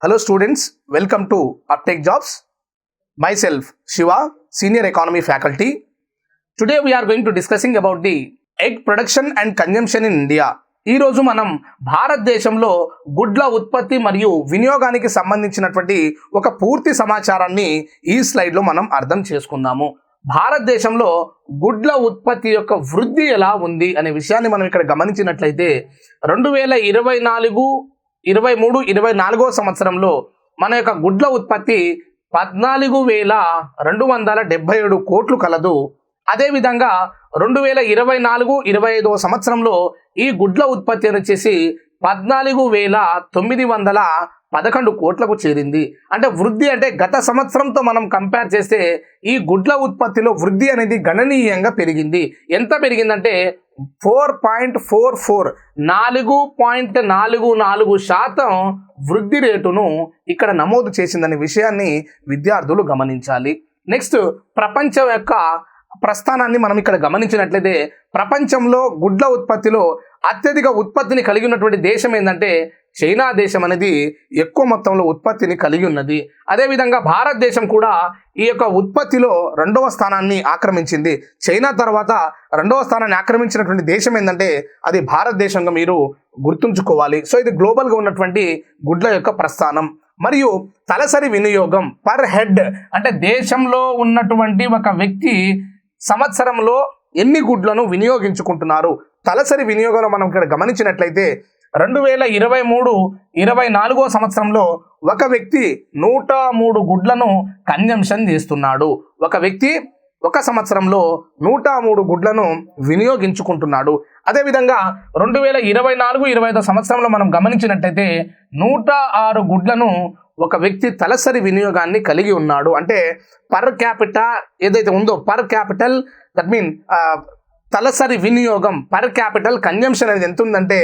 Hello students, welcome to Uptake Jobs. Myself Shiva, Senior Economy Faculty. Today we are going to discussing about the egg production and consumption in India. ఈ రోజు మనం భారతదేశంలో గుడ్ల ఉత్పత్తి మరియు వినియోగానికి సంబంధించినటువంటి ఒక పూర్తి సమాచారాన్ని ఈ స్లైడ్లో మనం అర్థం చేసుకుందాము. భారతదేశంలో గుడ్ల ఉత్పత్తి యొక్క వృద్ధి ఎలా ఉంది అనే విషయాన్ని మనం ఇక్కడ గమనించినట్లయితే 2023-24 సంవత్సరంలో మన యొక్క గుడ్ల ఉత్పత్తి 14,277 కోట్లు కలదు. అదేవిధంగా 2024-25 సంవత్సరంలో ఈ గుడ్ల ఉత్పత్తి వచ్చేసి 14,911 కోట్లకు చేరింది. అంటే వృద్ధి అంటే గత సంవత్సరంతో మనం కంపేర్ చేస్తే ఈ గుడ్ల ఉత్పత్తిలో వృద్ధి అనేది గణనీయంగా పెరిగింది. ఎంత పెరిగిందంటే 4.44% వృద్ధి రేటును ఇక్కడ నమోదు చేసిందనే విషయాన్ని విద్యార్థులు గమనించాలి. నెక్స్ట్, ప్రపంచం యొక్క ప్రస్థానాన్ని మనం ఇక్కడ గమనించినట్లయితే ప్రపంచంలో గుడ్ల ఉత్పత్తిలో అత్యధిక ఉత్పత్తిని కలిగి ఉన్నటువంటి దేశం ఏంటంటే చైనా దేశం అనేది ఎక్కువ మొత్తంలో ఉత్పత్తిని కలిగి ఉన్నది. అదేవిధంగా భారతదేశం కూడా ఈ యొక్క ఉత్పత్తిలో 2వ స్థానాన్ని ఆక్రమించింది. చైనా తర్వాత 2వ స్థానాన్ని ఆక్రమించినటువంటి దేశం ఏంటంటే అది భారతదేశంగా మీరు గుర్తుంచుకోవాలి. సో ఇది గ్లోబల్గా ఉన్నటువంటి గుడ్ల యొక్క ప్రస్థానం. మరియు తలసరి వినియోగం పర్ హెడ్ అంటే దేశంలో ఉన్నటువంటి ఒక వ్యక్తి సంవత్సరంలో ఎన్ని గుడ్లను వినియోగించుకుంటున్నారు. తలసరి వినియోగంలో మనం ఇక్కడ గమనించినట్లయితే 2023-24 సంవత్సరంలో ఒక వ్యక్తి 103 గుడ్లను కన్జంప్షన్ చేస్తున్నాడు. ఒక వ్యక్తి ఒక సంవత్సరంలో 103 గుడ్లను వినియోగించుకుంటున్నాడు. అదేవిధంగా 2024-25 సంవత్సరంలో మనం గమనించినట్లయితే 106 గుడ్లను ఒక వ్యక్తి తలసరి వినియోగాన్ని కలిగి ఉన్నాడు. అంటే పర్ క్యాపిటా ఏదైతే ఉందో పర్ క్యాపిటల్ దట్ మీన్ తలసరి వినియోగం పర్ క్యాపిటల్ కన్జంప్షన్ అనేది ఎంత ఉందంటే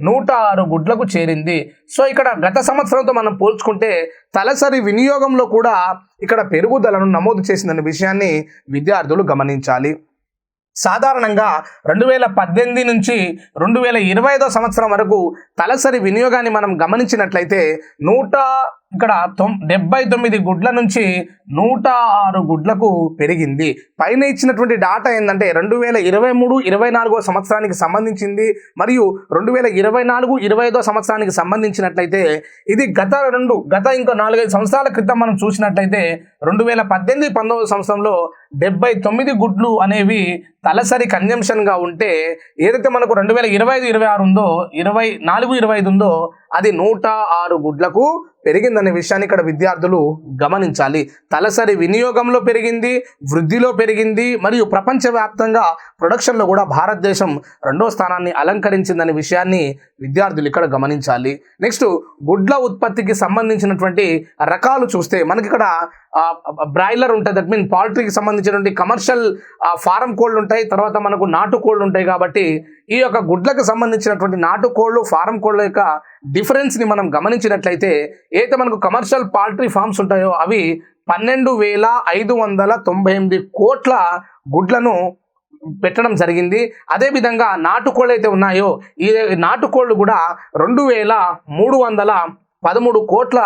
106 గుడ్లకు చేరింది. సో ఇక్కడ గత సంవత్సరంతో మనం పోల్చుకుంటే తలసరి వినియోగంలో కూడా ఇక్కడ పెరుగుదలను నమోదు చేసిందనే విషయాన్ని విద్యార్థులు గమనించాలి. సాధారణంగా 2018 నుంచి 2025 సంవత్సరం వరకు తలసరి వినియోగాన్ని మనం గమనించినట్లయితే 79 గుడ్ల నుంచి 106 గుడ్లకు పెరిగింది. పైన ఇచ్చినటువంటి డాటా ఏంటంటే 2023-24 సంవత్సరానికి సంబంధించింది మరియు 2024-25 సంవత్సరానికి సంబంధించినట్లయితే ఇది గత ఇంకా 4-5 సంవత్సరాల క్రితం మనం చూసినట్లయితే 2018-19 సంవత్సరంలో 79 గుడ్లు అనేవి తలసరి కన్జంప్షన్గా ఉంటే ఏదైతే మనకు 2025-26 ఉందో 24-25 ఉందో అది 106 గుడ్లకు పెరిగిందనే విషయాన్ని ఇక్కడ విద్యార్థులు గమనించాలి. తలసరి వినియోగంలో పెరిగింది, వృద్ధిలో పెరిగింది మరియు ప్రపంచవ్యాప్తంగా ప్రొడక్షన్లో కూడా భారతదేశం 2వ స్థానాన్ని అలంకరించిందనే విషయాన్ని విద్యార్థులు ఇక్కడ గమనించాలి. నెక్స్ట్, గుడ్ల ఉత్పత్తికి సంబంధించినటువంటి రకాలు చూస్తే మనకి ఇక్కడ బ్రాయిలర్ ఉంటుంది, దట్ మీన్ పౌల్ట్రీకి సంబంధించినటువంటి కమర్షియల్ ఫారం కోళ్ళు ఉంటాయి, తర్వాత మనకు నాటు కోళ్ళు ఉంటాయి. కాబట్టి ఈ యొక్క గుడ్లకు సంబంధించినటువంటి నాటు కోళ్ళు ఫారం కోళ్ళ యొక్క డిఫరెన్స్ని మనం గమనించినట్లయితే ఏదైతే మనకు కమర్షియల్ పౌల్ట్రీ ఫార్మ్స్ ఉంటాయో అవి 12,598 కోట్ల గుడ్లను పెట్టడం జరిగింది. అదేవిధంగా నాటుకోళ్ళు అయితే ఉన్నాయో ఈ నాటుకోళ్ళు కూడా 2,313 కోట్ల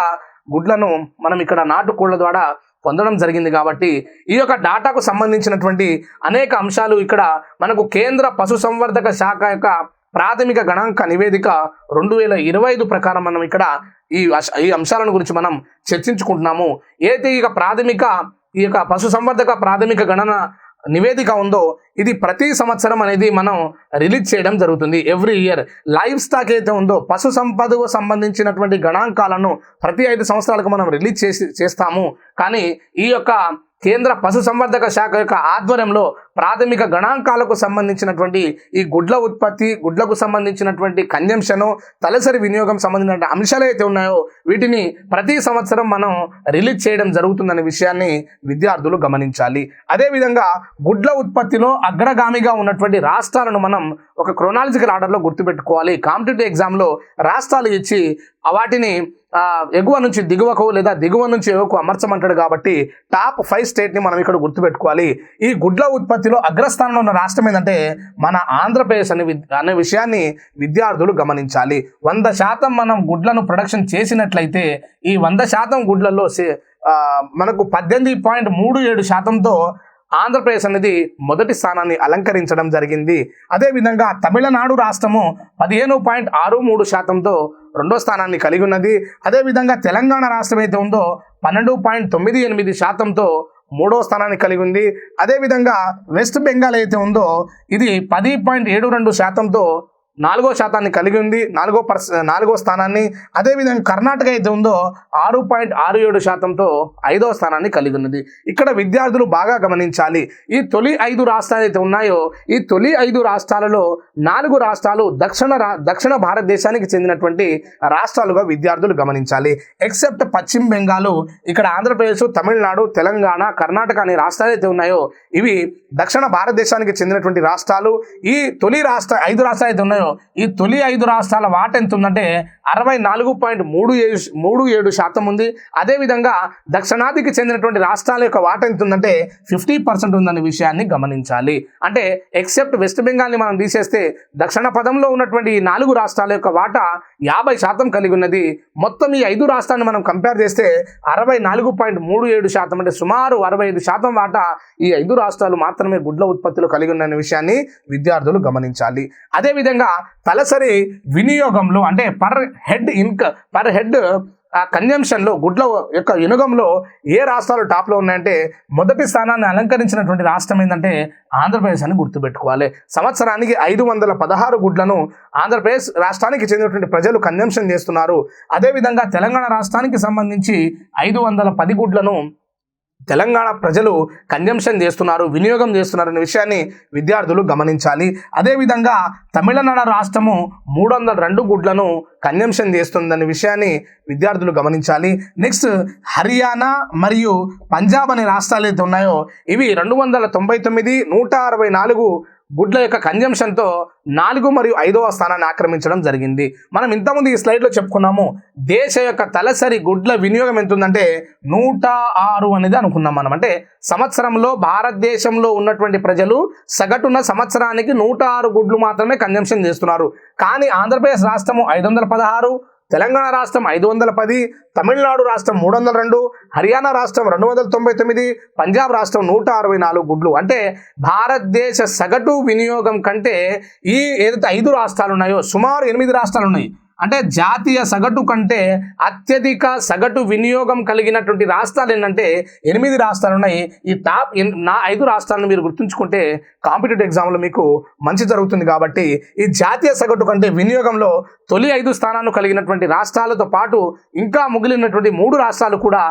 గుడ్లను మనం ఇక్కడ నాటుకోళ్ళ ద్వారా పొందడం జరిగింది. కాబట్టి ఈ యొక్క డాటాకు సంబంధించినటువంటి అనేక అంశాలు ఇక్కడ మనకు కేంద్ర పశుసంవర్ధక శాఖ యొక్క ప్రాథమిక గణాంక నివేదిక 2025 ప్రకారం మనం ఇక్కడ ఈ అంశాలను గురించి మనం చర్చించుకుంటున్నాము. ఏదైతే ఈ యొక్క పశుసంవర్ధక ప్రాథమిక గణన నివేదిక ఉందో ఇది ప్రతి సంవత్సరం అనేది మనం రిలీజ్ చేయడం జరుగుతుంది. ఎవ్రీ ఇయర్ లైవ్ స్టాక్ అయితే ఉందో పశు సంపదకు సంబంధించినటువంటి గణాంకాలను ప్రతి 5 సంవత్సరాలకు మనం రిలీజ్ చేస్తాము. కానీ ఈ యొక్క కేంద్ర పశుసంవర్ధక శాఖ యొక్క ఆధ్వర్యంలో ప్రాథమిక గణాంకాలకు సంబంధించినటువంటి ఈ గుడ్ల ఉత్పత్తి, గుడ్లకు సంబంధించినటువంటి కన్జంప్షను, తలసరి వినియోగం సంబంధించిన అంశాలు అయితే ఉన్నాయో వీటిని ప్రతి సంవత్సరం మనం రిలీజ్ చేయడం జరుగుతుందనే విషయాన్ని విద్యార్థులు గమనించాలి. అదేవిధంగా గుడ్ల ఉత్పత్తిలో అగ్రగామిగా ఉన్నటువంటి రాష్ట్రాలను మనం ఒక క్రోనాలజికల్ ఆర్డర్లో గుర్తుపెట్టుకోవాలి. కాంపిటేటివ్ ఎగ్జామ్లో రాష్ట్రాలు ఇచ్చి వాటిని ఎగువ నుంచి దిగువకు లేదా దిగువ నుంచి ఎగువకు అమర్చమంటాడు కాబట్టి టాప్ 5 స్టేట్ని మనం ఇక్కడ గుర్తుపెట్టుకోవాలి. ఈ గుడ్ల ఉత్పత్తిలో అగ్రస్థానంలో ఉన్న రాష్ట్రం ఏంటంటే మన ఆంధ్రప్రదేశ్ అనే విషయాన్ని విద్యార్థులు గమనించాలి. 100% మనం గుడ్లను ప్రొడక్షన్ చేసినట్లయితే ఈ 100% గుడ్లలో మనకు 18.37%తో ఆంధ్రప్రదేశ్ అనేది మొదటి స్థానాన్ని అలంకరించడం జరిగింది. అదేవిధంగా తమిళనాడు రాష్ట్రము 15.63%తో రెండో స్థానాన్ని కలిగి ఉన్నది. అదేవిధంగా తెలంగాణ రాష్ట్రం అయితే ఉందో 12.98%తో మూడో స్థానాన్ని కలిగి ఉంది. అదేవిధంగా వెస్ట్ బెంగాల్ అయితే ఉందో ఇది 10.72%తో 4వ శాతాన్ని కలిగి ఉంది, 4వ స్థానాన్ని. అదేవిధంగా కర్ణాటక అయితే ఉందో 6.67%తో 5వ స్థానాన్ని కలిగి ఉన్నది. ఇక్కడ విద్యార్థులు బాగా గమనించాలి. ఈ తొలి 5 రాష్ట్రాలు అయితే ఉన్నాయో ఈ తొలి 5 రాష్ట్రాలలో 4 రాష్ట్రాలు దక్షిణ భారతదేశానికి చెందినటువంటి రాష్ట్రాలుగా విద్యార్థులు గమనించాలి. ఎక్సెప్ట్ పశ్చిమ బెంగాల్, ఇక్కడ ఆంధ్రప్రదేశ్, తమిళనాడు, తెలంగాణ, కర్ణాటక అనే రాష్ట్రాలు అయితే ఉన్నాయో ఇవి దక్షిణ భారతదేశానికి చెందినటువంటి రాష్ట్రాలు. ఈ తొలి 5 రాష్ట్రాలు అయితే ఉన్నాయో ఈ తొలి 5 రాష్ట్రాల వాట ఎంత ఉందంటే 64.37% ఉంది. అదేవిధంగా దక్షిణాదికి చెందినటువంటి రాష్ట్రాల యొక్క వాట ఎంత ఉందంటే 50% ఉందనే విషయాన్ని గమనించాలి. అంటే ఎక్సెప్ట్ వెస్ట్ బెంగాల్ని మనం తీసేస్తే దక్షిణ పదంలో ఉన్నటువంటి ఈ 4 రాష్ట్రాల యొక్క వాట 50% కలిగి ఉన్నది. మొత్తం ఈ 5 రాష్ట్రాలను మనం కంపేర్ చేస్తే 64.37% అంటే సుమారు 65% వాట ఈ 5 రాష్ట్రాలు మాత్రమే గుడ్ల ఉత్పత్తులు కలిగి ఉన్న విషయాన్ని విద్యార్థులు గమనించాలి. అదేవిధంగా తలసరి వినియోగంలో అంటే పర్ హెడ్ కన్జంప్షన్లో గుడ్ల యొక్క వినియోగంలో ఏ రాష్ట్రాలు టాప్లో ఉన్నాయంటే మొదటి స్థానాన్ని అలంకరించినటువంటి రాష్ట్రం ఏంటంటే ఆంధ్రప్రదేశ్ అని గుర్తుపెట్టుకోవాలి. సంవత్సరానికి 516 గుడ్లను ఆంధ్రప్రదేశ్ రాష్ట్రానికి చెందినటువంటి ప్రజలు కన్జంప్షన్ చేస్తున్నారు. అదేవిధంగా తెలంగాణ రాష్ట్రానికి సంబంధించి 510 గుడ్లను తెలంగాణ ప్రజలు కన్జంప్షన్ చేస్తున్నారు, వినియోగం చేస్తున్నారు అనే విషయాన్ని విద్యార్థులు గమనించాలి. అదేవిధంగా తమిళనాడు రాష్ట్రము 302 గుడ్లను కన్జంప్షన్ చేస్తుందనే విషయాన్ని విద్యార్థులు గమనించాలి. నెక్స్ట్ హర్యానా మరియు పంజాబ్ అనే రాష్ట్రాలు అయితే ఉన్నాయో ఇవి 299, 164 గుడ్ల యొక్క కన్జంప్షన్తో 4 మరియు 5వ స్థానాన్ని ఆక్రమించడం జరిగింది. మనం ఇంతకుముందు ఈ స్లైడ్లో చెప్పుకున్నాము దేశ యొక్క తలసరి గుడ్ల వినియోగం ఎంత ఉందంటే 106 అనేది అనుకున్నాం మనం. అంటే సంవత్సరంలో భారతదేశంలో ఉన్నటువంటి ప్రజలు సగటున సంవత్సరానికి 106 గుడ్లు మాత్రమే కన్జంప్షన్ చేస్తున్నారు. కానీ ఆంధ్రప్రదేశ్ రాష్ట్రము 516, తెలంగాణ రాష్ట్రం 510, తమిళనాడు రాష్ట్రం 302, హర్యానా రాష్ట్రం 299, పంజాబ్ రాష్ట్రం 164 గుడ్లు. అంటే భారతదేశ సగటు వినియోగం కంటే ఈ ఏదైతే 5 రాష్ట్రాలు ఉన్నాయో సుమారు 8 రాష్ట్రాలు ఉన్నాయి. అంటే జాతీయ సగటు కంటే అత్యధిక సగటు వినియోగం కలిగినటువంటి రాష్ట్రాలు ఏంటంటే 8 రాష్ట్రాలు ఉన్నాయి. ఈ టాప్ 5 రాష్ట్రాలను మీరు గుర్తుంచుకుంటే కాంపిటేటివ్ ఎగ్జామ్లో మీకు మంచి జరుగుతుంది. కాబట్టి ఈ జాతీయ సగటు కంటే వినియోగంలో తొలి 5 స్థానాలను కలిగినటువంటి రాష్ట్రాలతో పాటు ఇంకా మిగిలినటువంటి 3 రాష్ట్రాలు కూడా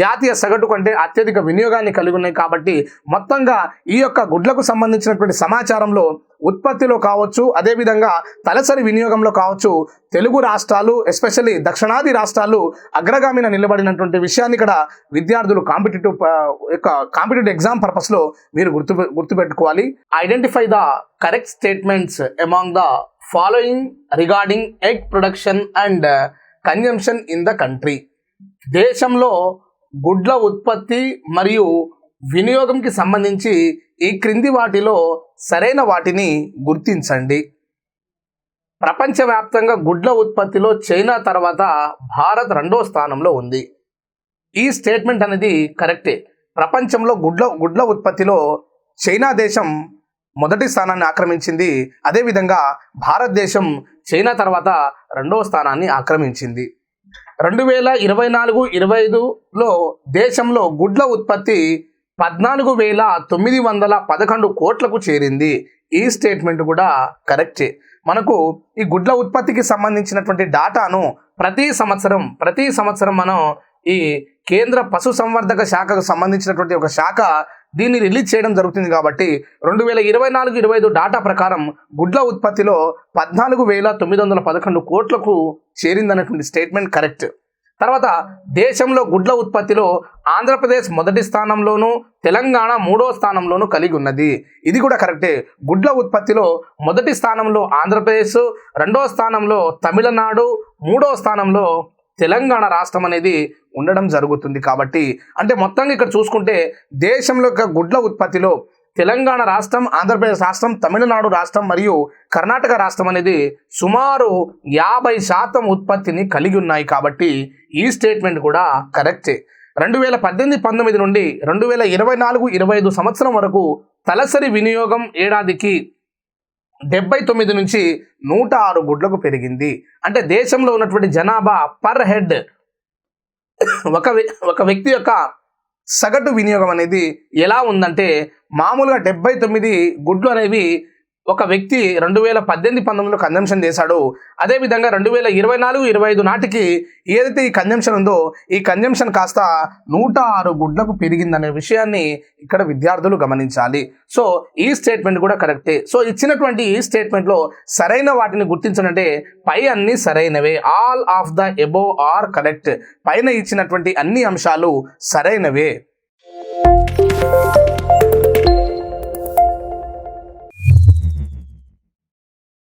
జాతీయ సగటు కంటే అత్యధిక వినియోగాన్ని కలిగి ఉన్నాయి. కాబట్టి మొత్తంగా ఈ యొక్క గుడ్లకు సంబంధించినటువంటి సమాచారంలో ఉత్పత్తిలో కావచ్చు, అదేవిధంగా తలసరి వినియోగంలో కావచ్చు, తెలుగు రాష్ట్రాలు ఎస్పెషల్లీ దక్షిణాది రాష్ట్రాలు అగ్రగామిన నిలబడినటువంటి విషయాన్ని ఇక్కడ విద్యార్థులు కాంపిటేటివ్ ఎగ్జామ్ పర్పస్లో మీరు గుర్తుపెట్టుకోవాలి. Identify the correct statements among the following regarding egg production and consumption in the country. దేశంలో గుడ్ల ఉత్పత్తి మరియు వినియోగంకి సంబంధించి ఈ క్రింది వాటిలో సరైన వాటిని గుర్తించండి. ప్రపంచవ్యాప్తంగా గుడ్ల ఉత్పత్తిలో చైనా తర్వాత భారత్ 2వ స్థానంలో ఉంది. ఈ స్టేట్మెంట్ అనేది కరెక్టే. ప్రపంచంలో గుడ్ల ఉత్పత్తిలో చైనా దేశం మొదటి స్థానాన్ని ఆక్రమించింది. అదేవిధంగా భారతదేశం చైనా తర్వాత 2వ స్థానాన్ని ఆక్రమించింది. 2024-25లో దేశంలో గుడ్ల ఉత్పత్తి 14,911 కోట్లకు చేరింది. ఈ స్టేట్మెంట్ కూడా కరెక్టే. మనకు ఈ గుడ్ల ఉత్పత్తికి సంబంధించినటువంటి డాటాను ప్రతి సంవత్సరం మనం ఈ కేంద్ర పశు సంవర్ధక శాఖకు సంబంధించినటువంటి ఒక శాఖ దీన్ని రిలీజ్ చేయడం జరుగుతుంది. కాబట్టి 2024-25 డాటా ప్రకారం గుడ్ల ఉత్పత్తిలో 14,911 కోట్లకు చేరిందనేటువంటి స్టేట్మెంట్ కరెక్ట్. తర్వాత దేశంలో గుడ్ల ఉత్పత్తిలో ఆంధ్రప్రదేశ్ మొదటి స్థానంలోను, తెలంగాణ మూడో స్థానంలోను కలిగి ఉన్నది. ఇది కూడా కరెక్టే. గుడ్ల ఉత్పత్తిలో మొదటి స్థానంలో ఆంధ్రప్రదేశ్, రెండో స్థానంలో తమిళనాడు, మూడో స్థానంలో తెలంగాణ రాష్ట్రం అనేది ఉండడం జరుగుతుంది. కాబట్టి అంటే మొత్తంగా ఇక్కడ చూసుకుంటే దేశంలో గుడ్ల ఉత్పత్తిలో తెలంగాణ రాష్ట్రం, ఆంధ్రప్రదేశ్ రాష్ట్రం, తమిళనాడు రాష్ట్రం మరియు కర్ణాటక రాష్ట్రం అనేది సుమారు 50% ఉత్పత్తిని కలిగి ఉన్నాయి. కాబట్టి ఈ స్టేట్మెంట్ కూడా కరెక్టే. 2018-19 నుండి 2024-25 సంవత్సరం వరకు తలసరి వినియోగం ఏడాదికి 79 నుంచి 106 గుడ్లకు పెరిగింది. అంటే దేశంలో ఉన్నటువంటి జనాభా పర్ హెడ్ ఒక వ్యక్తి యొక్క సగటు వినియోగం అనేది ఎలా ఉందంటే మామూలుగా 79 గుడ్లు అనేవి ఒక వ్యక్తి 2018-19లో కన్జంప్షన్ చేశాడు. అదేవిధంగా 2024-25 నాటికి ఏదైతే ఈ కన్జంప్షన్ ఉందో ఈ కన్జంప్షన్ కాస్త 106 గుడ్లకు పెరిగిందనే విషయాన్ని ఇక్కడ విద్యార్థులు గమనించాలి. సో ఈ స్టేట్మెంట్ కూడా కరెక్టే. సో ఇచ్చినటువంటి ఈ స్టేట్మెంట్లో సరైన వాటిని గుర్తించనంటే పై అన్ని సరైనవే. All of the above are correct. పైన ఇచ్చినటువంటి అన్ని అంశాలు సరైనవే.